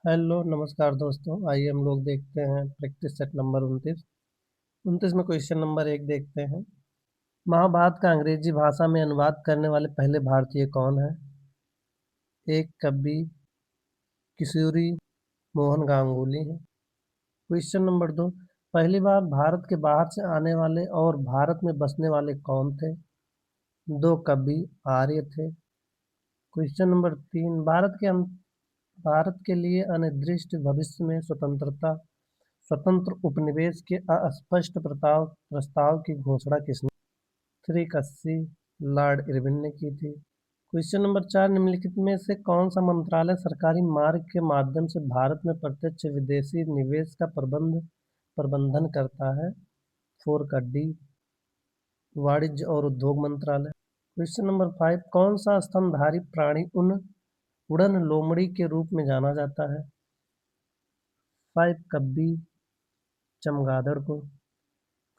Hello नमस्कार दोस्तों। आइए हम लोग देखते हैं प्रैक्टिस सेट नंबर 29 में क्वेश्चन नंबर 1 देखते हैं। महाभारत का अंग्रेजी भाषा में अनुवाद करने वाले पहले भारतीय कौन है? एक कवि किशोरी मोहन गांगुली है। क्वेश्चन नंबर 2, पहली बार भारत के बाहर से आने वाले और भारत में बसने वाले कौन थे? दो कवि आर्य थे। क्वेश्चन नंबर 3, भारत के लिए अनिर्दिष्ट भविष्य में स्वतंत्र उपनिवेश के अस्पष्ट प्रस्ताव की घोषणा किसने? 3 लॉर्ड इरविन ने की थी। क्वेश्चन नंबर 4, निम्नलिखित में से कौन सा मंत्रालय सरकारी मार्ग के माध्यम से भारत में प्रत्यक्ष विदेशी निवेश का प्रबंधन करता है? 4 वाणिज्य और उद्योग मंत्रालय। क्वेश्चन नंबर 5, कौन सा स्तनधारी प्राणी उड़न लोमड़ी के रूप में जाना जाता है? 5 कब्बी चमगादड़ को।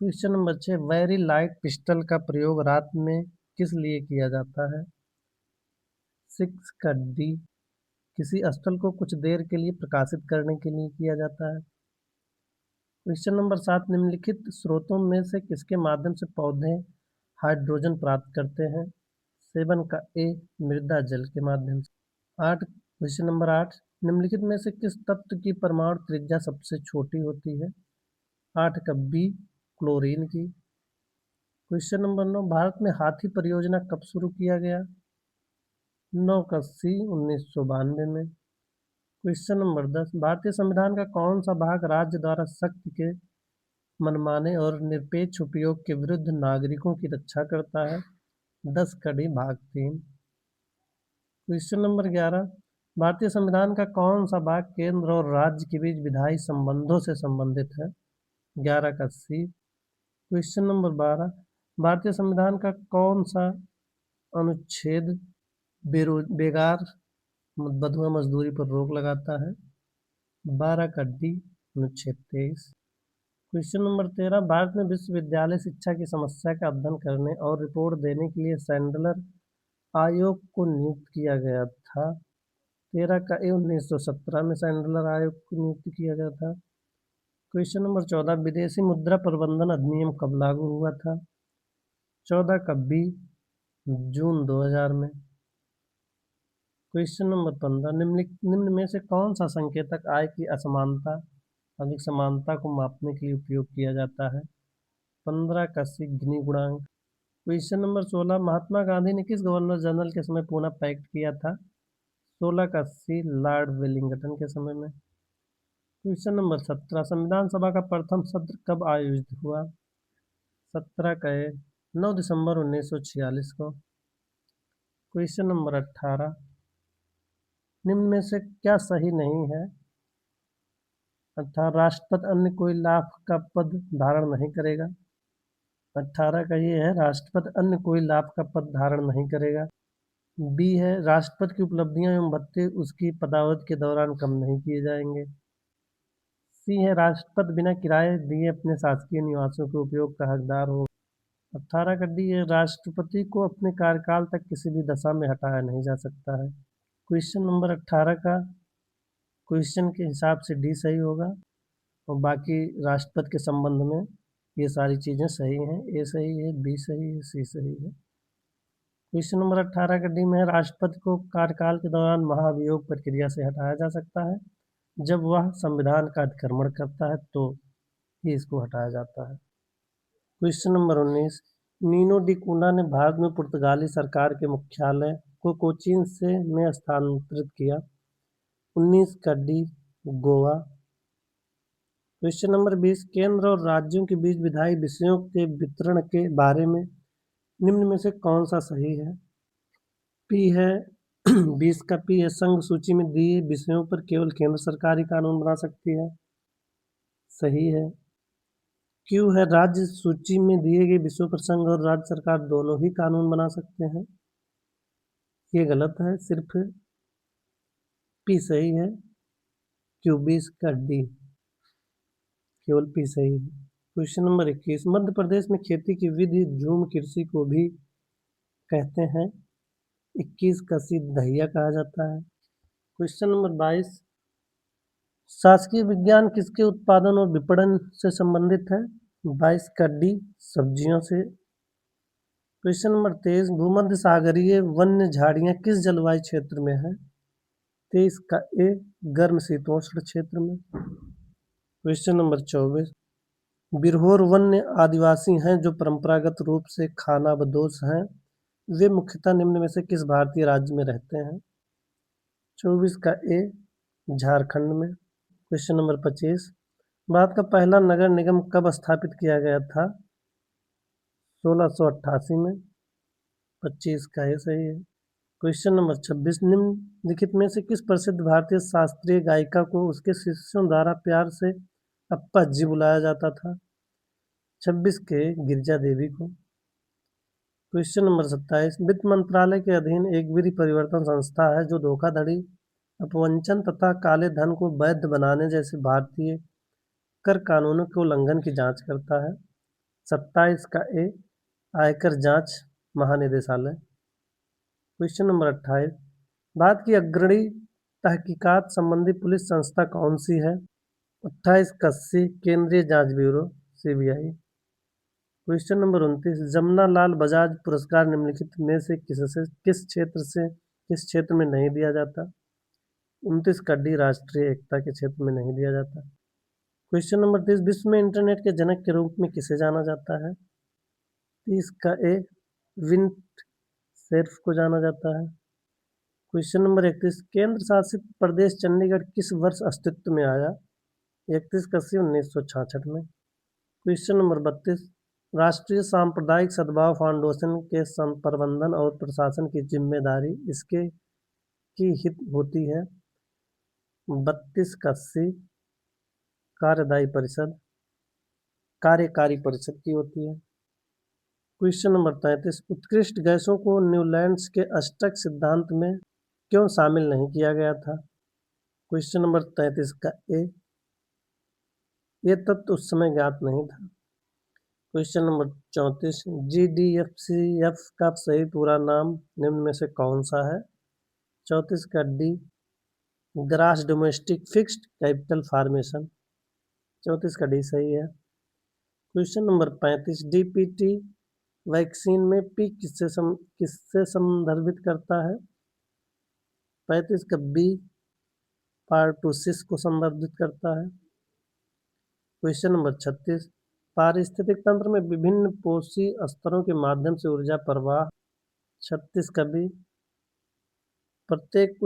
Question number 6, very light pistol का प्रयोग रात में किस लिए किया जाता है? 6 किसी स्थल को कुछ देर के लिए प्रकाशित करने के लिए किया जाता है। क्वेश्चन नंबर 7, निम्नलिखित स्रोतों में से किसके माध्यम से पौधे हाइड्रोजन प्राप्त करते हैं? 7 मृदा जल के माध्यम से। क्वेश्चन नंबर 8, निम्नलिखित में से किस तत्व की परमाणु त्रिज्या सबसे छोटी होती है? 8 क्लोरीन की। क्वेश्चन नंबर 9, भारत में हाथी परियोजना कब शुरू किया गया? 1992 में। क्वेश्चन नंबर 10, भारतीय संविधान का कौन सा भाग राज्य द्वारा शक्ति के मनमाने और निरपेक्ष उपयोग के विरुद्ध नागरिकों की रक्षा करता है? भाग 3। क्वेश्चन नंबर 11, भारतीय संविधान का कौन सा भाग केंद्र और राज्य के बीच विधायी संबंधों से संबंधित है? 11 क्वेश्चन नंबर 12, भारतीय संविधान का कौन सा अनुच्छेद बेगार बंधुआ मजदूरी पर रोक लगाता है? 12 अनुच्छेद 23। क्वेश्चन नंबर 13, भारत में विश्वविद्यालय शिक्षा की समस्या का अध्ययन करने और रिपोर्ट देने के लिए सैंडलर आयोग को नियुक्त किया गया था। 1917 में सैंडलर आयोग को नियुक्त किया गया था। क्वेश्चन नंबर 14, विदेशी मुद्रा प्रबंधन अधिनियम कब लागू हुआ था? 14 जून 2000 में। क्वेश्चन नंबर 15, निम्न में से कौन सा संकेतक आय की असमानता अधिक समानता को मापने के लिए उपयोग किया जाता है? 15 गिनी गुणांक। क्वेश्चन नंबर 16, महात्मा गांधी ने किस गवर्नर जनरल के समय पूना पैक्ट किया था? 16 लॉर्ड वेलिंगटन के समय में। क्वेश्चन नंबर 17, संविधान सभा का प्रथम सत्र कब आयोजित हुआ? 9 दिसंबर 1946 को। क्वेश्चन नंबर 18, निम्न में से क्या सही नहीं है? 18, राष्ट्रपति अन्य कोई लाभ का पद धारण नहीं करेगा। 18 का ये है, राष्ट्रपति अन्य कोई लाभ का पद धारण नहीं करेगा। बी है, राष्ट्रपति की उपलब्धियां एवं भत्ते उसकी पदावधि के दौरान कम नहीं किए जाएंगे। सी है, राष्ट्रपति बिना किराए दिए अपने शासकीय निवासों के उपयोग का हकदार होगा। 18 का डी है, राष्ट्रपति को अपने कार्यकाल तक किसी भी दशा में हटाया नहीं जा सकता है। क्वेश्चन नंबर 18 का क्वेश्चन के हिसाब से डी सही होगा और बाकी राष्ट्रपति के संबंध में ये सारी चीज़ें सही हैं। ए सही है, बी सही है, सी सही है। क्वेश्चन नंबर 18 का डी में है, राष्ट्रपति को कार्यकाल के दौरान महाभियोग प्रक्रिया से हटाया जा सकता है। जब वह संविधान का अतिक्रमण करता है तो ही इसको हटाया जाता है। क्वेश्चन नंबर 19, नीनो डी कूना ने भारत में पुर्तगाली सरकार के मुख्यालय को कोचीन में स्थानांतरित किया। 19 का डी गोवा। क्वेश्चन नंबर 20, केंद्र और राज्यों के बीच विधायी विषयों के वितरण के बारे में निम्न में से कौन सा सही है? पी है 20 का पी है, संघ सूची में दिए विषयों पर केवल केंद्र सरकार ही कानून बना सकती है। सही है। क्यू है, राज्य सूची में दिए गए विषयों पर संघ और राज्य सरकार दोनों ही कानून बना सकते हैं। ये गलत है, सिर्फ पी सही है। क्यू 20 का डी, केवल पी सही है। क्वेश्चन नंबर 21, मध्य प्रदेश में खेती की विधि झूम कृषि को भी कहते हैं। 21 का सी दहिया कहा जाता है। क्वेश्चन नंबर 22, शासकीय विज्ञान किसके उत्पादन और विपणन से संबंधित है? 22 का डी, सब्जियों से। क्वेश्चन नंबर 23, भूमध्य सागरीय वन्य झाड़ियां किस जलवायु क्षेत्र में है? 23 का ए, गर्म शीतोष्ण क्षेत्र में। क्वेश्चन नंबर 24, बिरहोर वन्य आदिवासी हैं जो परंपरागत रूप से खानाबदोश हैं। वे मुख्यतः निम्न में से किस भारतीय राज्य में रहते हैं? 24 का ए, झारखंड में। क्वेश्चन नंबर 25, भारत का पहला नगर निगम कब स्थापित किया गया था? 1688 में। 25 का ए सही है। क्वेश्चन नंबर 26, निम्नलिखित में से किस प्रसिद्ध भारतीय शास्त्रीय गायिका को उसके शिष्यों द्वारा प्यार से अप्पा जी बुलाया जाता था? 26 के, गिरिजा देवी को। क्वेश्चन नंबर 27, वित्त मंत्रालय के अधीन एक विधि परिवर्तन संस्था है जो धोखाधड़ी, अपवंचन तथा काले धन को वैध बनाने जैसे भारतीय कर कानूनों के उल्लंघन की जांच करता है। 27 का ए, आयकर जांच महानिदेशालय। क्वेश्चन नंबर 28, भारत की अग्रणी तहकीकात संबंधी पुलिस संस्था कौन सी है? 28 का सी, केंद्रीय जांच ब्यूरो, सीबीआई। क्वेश्चन नंबर 29, जमना लाल बजाज पुरस्कार निम्नलिखित में से किस क्षेत्र में नहीं दिया जाता? 29 का डी, राष्ट्रीय एकता के क्षेत्र में नहीं दिया जाता। क्वेश्चन नंबर 30, विश्व में इंटरनेट के जनक के रूप में किसे जाना जाता है? 30 का ए, विंट सेर्फ को जाना जाता है। क्वेश्चन नंबर 31, केंद्र शासित प्रदेश चंडीगढ़ किस वर्ष अस्तित्व में आया? 31 का सी, 1966 में। क्वेश्चन नंबर 32, राष्ट्रीय सांप्रदायिक सद्भाव फाउंडेशन के प्रबंधन और प्रशासन की जिम्मेदारी इसके की हित होती है? 32 का सी, कार्यकारी परिषद की होती है। क्वेश्चन नंबर 33, उत्कृष्ट गैसों को न्यूलैंड्स के अष्टक सिद्धांत में क्यों शामिल नहीं किया गया था? क्वेश्चन नंबर 33 का ए, ये तथ्य उस समय ज्ञात नहीं था। क्वेश्चन नंबर 34, GDFCF का सही पूरा नाम निम्न में से कौन सा है? 34 का D, grass domestic fixed capital formation. 34 का डी सही है। क्वेश्चन नंबर 35, DPT वैक्सीन में पी किससे संदर्भित करता है? 35 का बी, पार्टूसिस को संदर्भित करता है। क्वेश्चन नंबर 36, पारिस्थितिक तंत्र में विभिन्न पोषी स्तरों के माध्यम से ऊर्जा प्रवाह। 36 का बी, प्रत्येक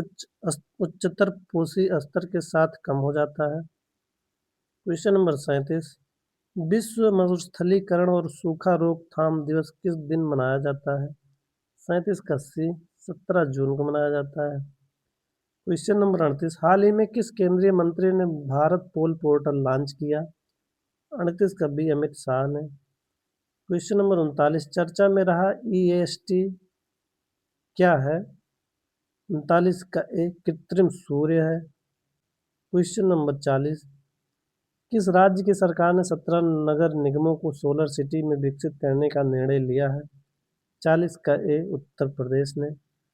उच्चतर पोषी स्तर के साथ कम हो जाता है। क्वेश्चन नंबर 37, विश्व मरुस्थलीकरण और सूखा रोकथाम दिवस किस दिन मनाया जाता है? 37 का सी, 17 जून को मनाया जाता है। क्वेश्चन नंबर 38, हाल ही में किस केंद्रीय मंत्री ने भारत पोल पोर्टल लॉन्च किया? 38 का बी, अमित शाह ने। क्वेश्चन नंबर 39, चर्चा में रहा EST क्या है? 39 का ए, कृत्रिम सूर्य है। क्वेश्चन नंबर 40, किस राज्य की सरकार ने 17 नगर निगमों को सोलर सिटी में विकसित करने का निर्णय लिया है? 40 का ए, उत्तर प्रदेश ने।